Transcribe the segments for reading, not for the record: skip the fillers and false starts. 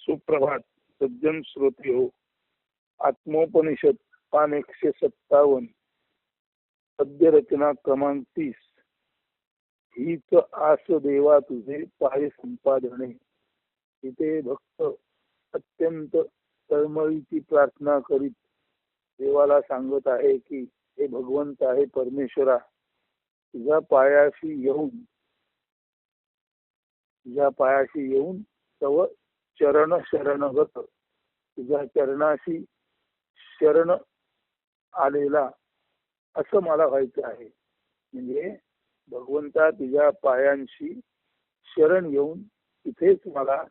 सुप्रभात सज्जन श्रोते हो. आत्मोपनिषद पान 157 पद्य रचना क्रमांक 30. हीच आस देवा तुझे पाय संपादने. इथे भक्त अत्यंत तळमळीची प्रार्थना करीत देवाला सांगत आहे की हे भगवंत आहे परमेश्वरा, तुझ्या पायाशी येऊन तव चरण शरणगत, तुझ्या चरणाशी शरण आलेला असं मला व्हायचं आहे. म्हणजे भगवंता तुझ्या पायांशी शरण येऊन तिथेच मला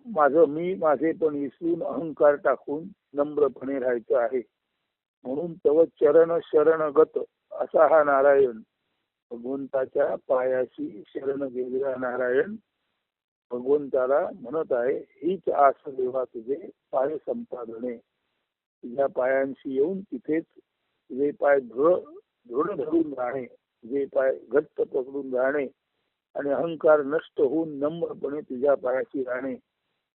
माझे पण विसरून अहंकार टाकून नम्रपणे राहायचं आहे. म्हणून तव चरण शरणगत असा हा नारायण, भगवंताच्या पायाशी शरण गेलेला नारायण भगवंताला म्हणत आहे, हीच आस देवा तुझे पाय संपादने. तुझ्या पायांशी येऊन तिथेच तुझे पाय दृढ धरून राहणे, तुझे पाय घट्ट पकडून राहणे आणि अहंकार नष्ट होऊन नम्रपणे तुझ्या पायाशी राहणे,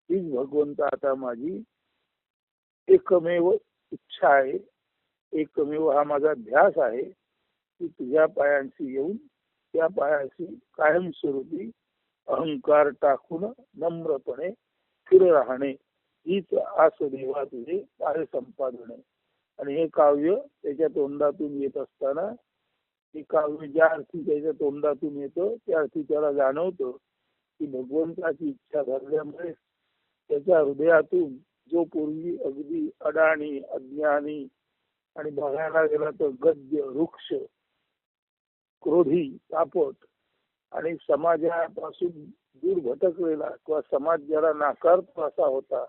हीच भगवंत आता माझी एकमेव इच्छा आहे. एकमेव हा माझा ध्यास आहे की तुझ्या पायांशी येऊन त्या पायाशी कायमस्वरूपी अहंकार टाकून नम्रपणे स्थिर राहणे, हीच आस देवा तुझे पाय संपादने. आणि हे काव्य त्याच्या तोंडातून येत असताना, हे काव्य ज्या अर्थी त्याच्या तोंडातून येतं त्या अर्थी त्याला जाणवतं की भगवंताची इच्छा धरल्यामुळे त्याच्या हृदयातून जो पूर्वी अगदी अडाणी अज्ञानी आणि बघायला गेला तर गद्य वृक्ष क्रोधी तापट आणि समाजापासून दूर भटकलेला किंवा समाज ज्याला नाकारतो असा होता,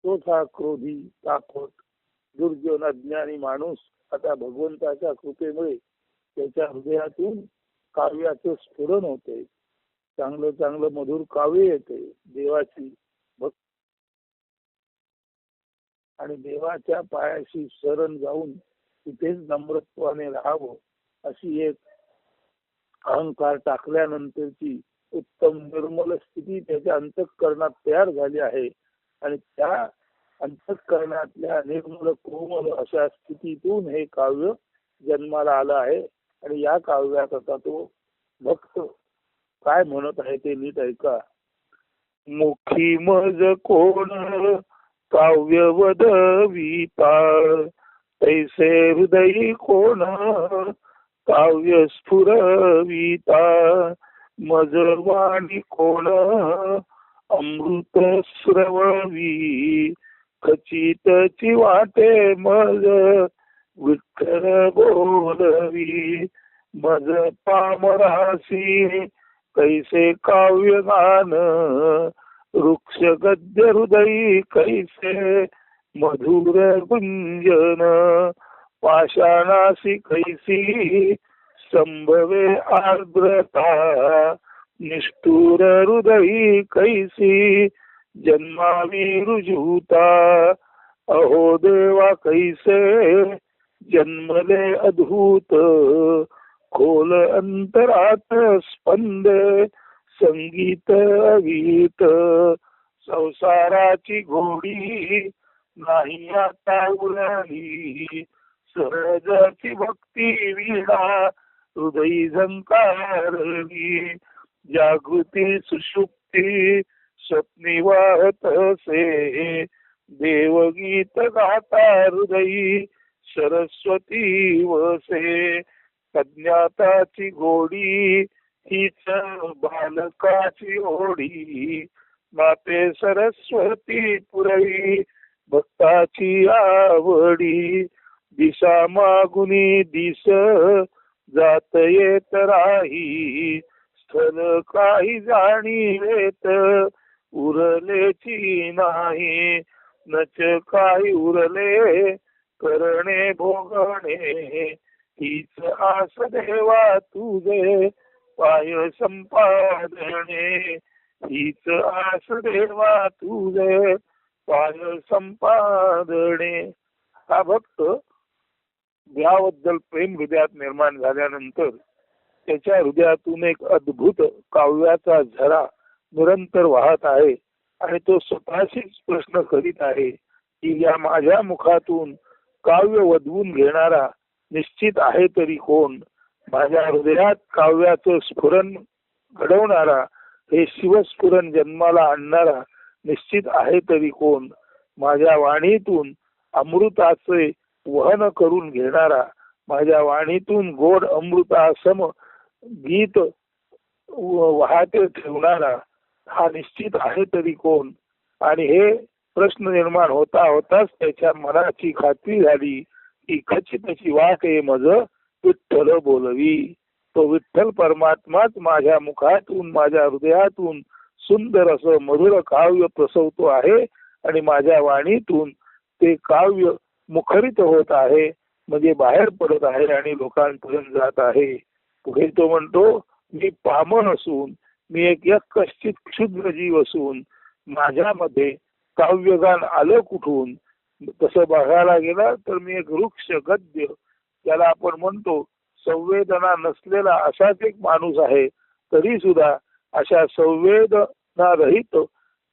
तोच हा क्रोधी तापट दुर्जन अज्ञानी माणूस आता भगवंताच्या कृपेमुळे त्याच्या हृदयातून काव्याचं स्फुरण होते. चांगलं चांगलं मधुर काव्य येते देवाची भक्ती आणि देवाच्या पायाशी शरण जाऊन तिथेच नम्रत्वाने राहावं अशी एक अहंकार टाकल्यानंतरची उत्तम निर्मल स्थिती त्याच्या अंतःकरणात तयार झाली आहे. आणि त्या अंतःकरणातल्या निर्मल कोमल अशा स्थितीतून हे काव्य जन्माला आलं आहे. आणि या काव्यात आता तो भक्त काय म्हणत आहे ते नीट ऐका. मुखी मज कोण काव्य वदविता, तैसे हृदयी कोण काव्य स्फुरविता. मज वाणी कोण अमृत स्रववी, खचितची वाटे मज विठ्ठल बोलवी. मज पामरासी कैसे काव्य गान, वृक्ष गद्य हृदयी कैसे मधुर गुंजन. पाषाणासी कैसी संभवे आर्द्रता, निष्ठुर हृदयी कैसी जन्मावी रुजुता. अहो देवा कैसे जन्मले अद्भुत, खोल अंतरात स्पंदे संगीत अवीत. संसाराची घोडी नाही आता उरली, सहजाची भक्ती विणा हृदयी झंकारली. जागृती सुषुप्ती स्वप्नी वाहत असे, देवगीत गाता हृदयी सरस्वती वसे. अज्ञाताची गोडी हीच बालकाची ओढी, माते सरस्वती पुरवी भक्ताची आवडी. दिशा मागुनी दिस जात येत राही, स्थल काही जाणीवेत उरलेची नाही. नच काही उरले करणे भोगणे, हीच आस देवा तुझे पाय संपादने. हीच आस देवा तुझे पाय संपादने. हा भक्त देवाबद्दल प्रेम हृदयात निर्माण झाल्यानंतर त्याच्या हृदयातून एक अद्भुत काव्याचा झरा निरंतर वाहत आहे. आणि तो स्वतःशीच प्रश्न करीत आहे की या माझ्या मुखातून काव्य वधवून घेणारा निश्चित आहे तरी कोण. माझ्या हृदयात काव्याचं स्फुरण घडवणारा, हे शिवस्फुरण जन्माला आणणारा निश्चित आहे तरी कोण. माझ्या वाणीतून अमृताचे वहन करून घेणारा, माझ्या वाणीतून गोड अमृतासम गीत वाहते ठेवणारा हा निश्चित आहे तरी कोण. आणि हे प्रश्न निर्माण होता होताच त्याच्या मनाची खात्री झाली की खचितची वाट आहे मज विठ्ठल बोलवी. तो विठ्ठल परमात्माच माझ्या मुखातून माझ्या हृदयातून सुंदर असं मधुर काव्य प्रसवतो आहे आणि माझ्या वाणीतून ते काव्य मुखरित होत आहे, म्हणजे बाहेर पडत आहे आणि लोकांपर्यंत जात आहे. पुढे तो म्हणतो, मी पामर असून, मी एक कश्चित क्षुद्र जीव असून माझ्यामध्ये काव्यगान आलं कुठून. तसं बघायला गेला तर मी एक वृक्ष गद्य, त्याला आपण म्हणतो संवेदना नसलेला असाच एक माणूस आहे. तरी सुद्धा अशा संवेदना रहित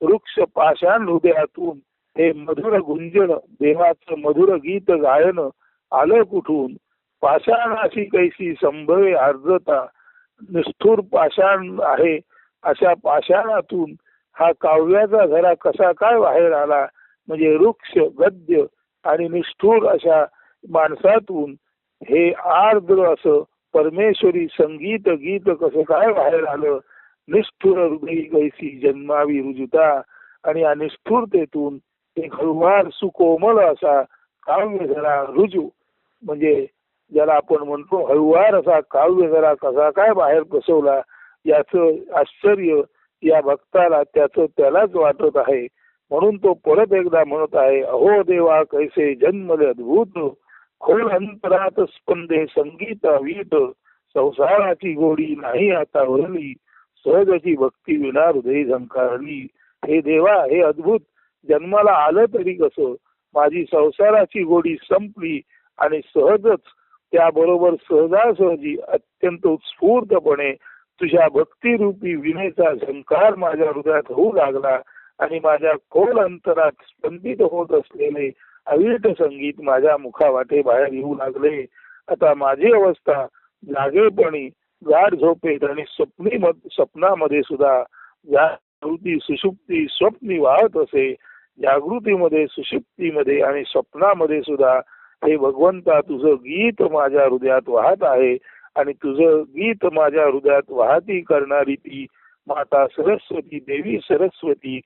वृक्ष पाषाण हृदयातून हे मधुर गुंजन देवाचं मधुर गीत गायन आलं कुठून. पाषाणाची कैसी संभवे आर्द्रता, निष्ठुर पाषाण आहे अशा पाषाणातून हा काव्याचा झरा कसा काय बाहेर आला. म्हणजे वृक्ष गद्य आणि निष्ठुर अशा माणसातून हे आर्द्र असं परमेश्वरी संगीत गीत कसं काय बाहेर आलं. निष्ठुर हृदयी कैसी जन्मावी रुजुता, आणि या निष्ठुरतेतून एक हळुवार सुकोमल असा काव्य झरा रुजू, म्हणजे ज्याला आपण म्हणतो हळुवार असा काव्य झरा कसा काय बाहेर बसवला, याचं आश्चर्य या भक्ताला त्यालाच वाटत आहे. म्हणून तो परत एकदा म्हणत आहे, अहो देवा कैसे जन्मले अद्भुत, खोल अंतरात स्पंदे संगीत वीट, संसाराची गोडी नाही आता उरली, सहजची भक्ती विना हृदय झंकारली. हे देवा, हे अद्भुत जन्माला आलं तरी कसं, माझी संसाराची गोडी संपली आणि सहजच त्याबरोबर सहजासहजी अत्यंत उत्स्फूर्तपणे तुझ्या भक्तिरूपी विनेचा झंकार माझ्या हृदयात होऊ लागला आणि माझ्या खोल अंतरात स्पंदित होत असलेले अविरत संगीत माझ्या मुखावाटे बाहेर येऊ लागले. आता माझी अवस्था जागेपणी, गाढ झोपेत आणि स्वप्नामध्ये सुद्धा जागृती सुषुप्ती स्वप्नी वाहत असे. जागृतीमध्ये, सुषुप्तीमध्ये आणि स्वप्नामध्ये सुद्धा हे भगवंता तुझं गीत माझ्या हृदयात वाहत आहे. आणि तुझं गीत माझ्या हृदयात वाहती करणारी ती माता सरस्वती, देवी सरस्वती,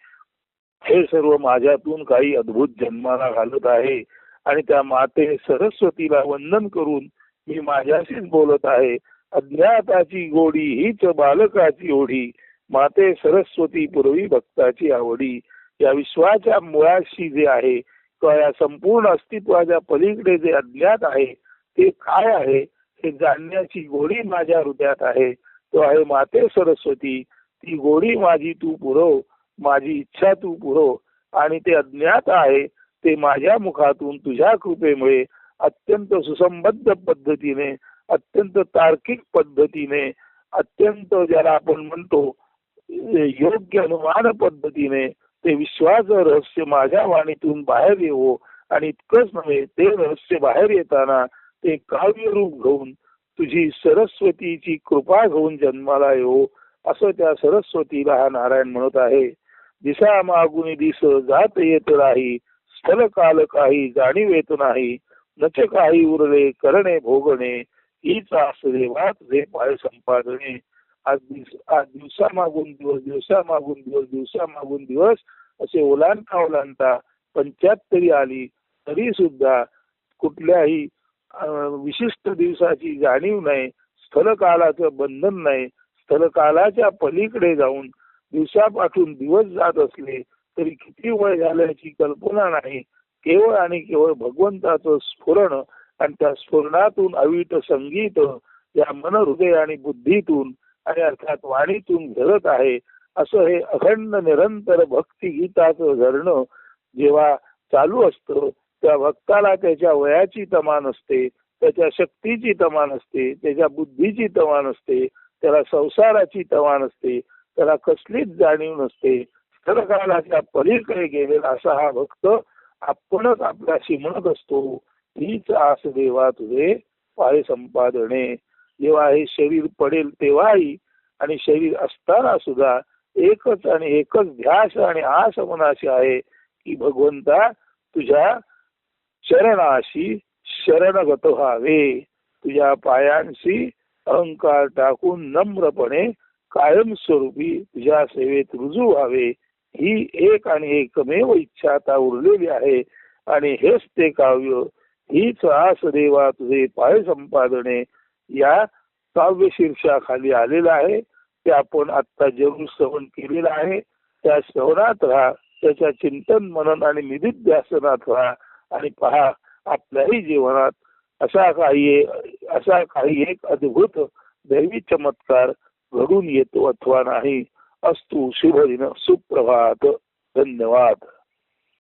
हे सर्व माझ्यातून काही अद्भुत जन्माला घालत आहे. आणि त्या माते सरस्वतीला वंदन करून मी माझ्याशीच बोलत आहे. अज्ञाताची गोडी हीच बालकाची ओढी, माते सरस्वती पूर्वी भक्ताची आवडी. या विश्वाच्या मुळाशी जे आहे किंवा या संपूर्ण अस्तित्वाच्या पलीकडे जे अज्ञात आहे ते काय आहे हे जाणण्याची गोडी माझ्या हृदयात आहे. तो आहे माते सरस्वती. ती गोडी माझी तू पुरव, माझी इच्छा तू पुरव. आणि ते अज्ञात आहे ते माझ्या मुखातून तुझ्या कृपेमुळे अत्यंत सुसंबद्ध पद्धतीने, अत्यंत तार्किक पद्धतीने, अत्यंत ज्याला आपण म्हणतो योग्य अनुमान पद्धतीने ते विश्वास रहस्य माझ्या वाणीतून बाहेर येवो. आणि इतकंच नव्हे, ते रहस्य बाहेर येताना ते काव्य रूप घेऊन तुझी सरस्वतीची कृपा घेऊन जन्माला येवो, असं त्या सरस्वतीला हा नारायण म्हणत आहे. दिसा मागुनी दिस जात येत राही, स्थल काल काही जाणीव येत नाही, नच काही उरले करणे भोगणे, हीच आसरे वाट जे पाय संपादणे. आज दिवसामागून दिवस, दिवसामागून दिवस, दिवसामागून दिवस असे ओलांडता 75 आली तरी सुद्धा कुठल्याही विशिष्ट दिवसाची जाणीव नाही, स्थलकालाचं बंधन नाही. स्थलकालाच्या पलीकडे जाऊन दिवसापासून दिवस जात असले तरी किती वय झाल्याची कल्पना नाही. केवळ आणि केवळ भगवंताचं स्फुरण आणि त्या स्फुरणातून अविट संगीत या मन, हृदय आणि बुद्धीतून आणि अर्थात वाणीतून घडत आहे. असं हे अखंड निरंतर भक्ती गीताचं झरणं जेव्हा चालू असतं त्या भक्ताला त्याच्या वयाची तमा नसते, त्याच्या शक्तीची तमा नसते, त्याच्या बुद्धीची तमा नसते, त्याला संसाराची तमा नसते, त्याला कसलीच जाणीव नसते. स्थळकालाच्या पलीकडे गेलेला असा हा भक्त आपणच आपल्याशी म्हणत असतो, हीच आस देवा तुझे पाय संपादने. जेव्हा हे शरीर पडेल तेव्हाही आणि शरीर असताना सुद्धा एकच आणि एकच ध्यास आणि आस मनाशी आहे की भगवंता तुझ्या शरणाशी शरणगत व्हावे, तुझ्या पायांशी अहंकार टाकून नम्रपणे कायमस्वरूपी तुझ्या सेवेत रुजू व्हावे, ही एक आणि एकमेव इच्छा आता उरलेली आहे. आणि हेच ते काव्य, हीच आस देवा तुझे पाय संपादने या काव्य शीर्षाखाली आलेलं आहे. ते आपण आता जरूर श्रवण केलेलं आहे. त्या श्रवणात राहा, त्याच्या चिंतन मनन आणि निधिध्यासनात राहा आणि पहा आपल्याही जीवनात असा काही एक अद्भुत दैवी चमत्कार घडून येतो अथवा नाही. अस्तु शुभ दिन सुप्रभात. धन्यवाद.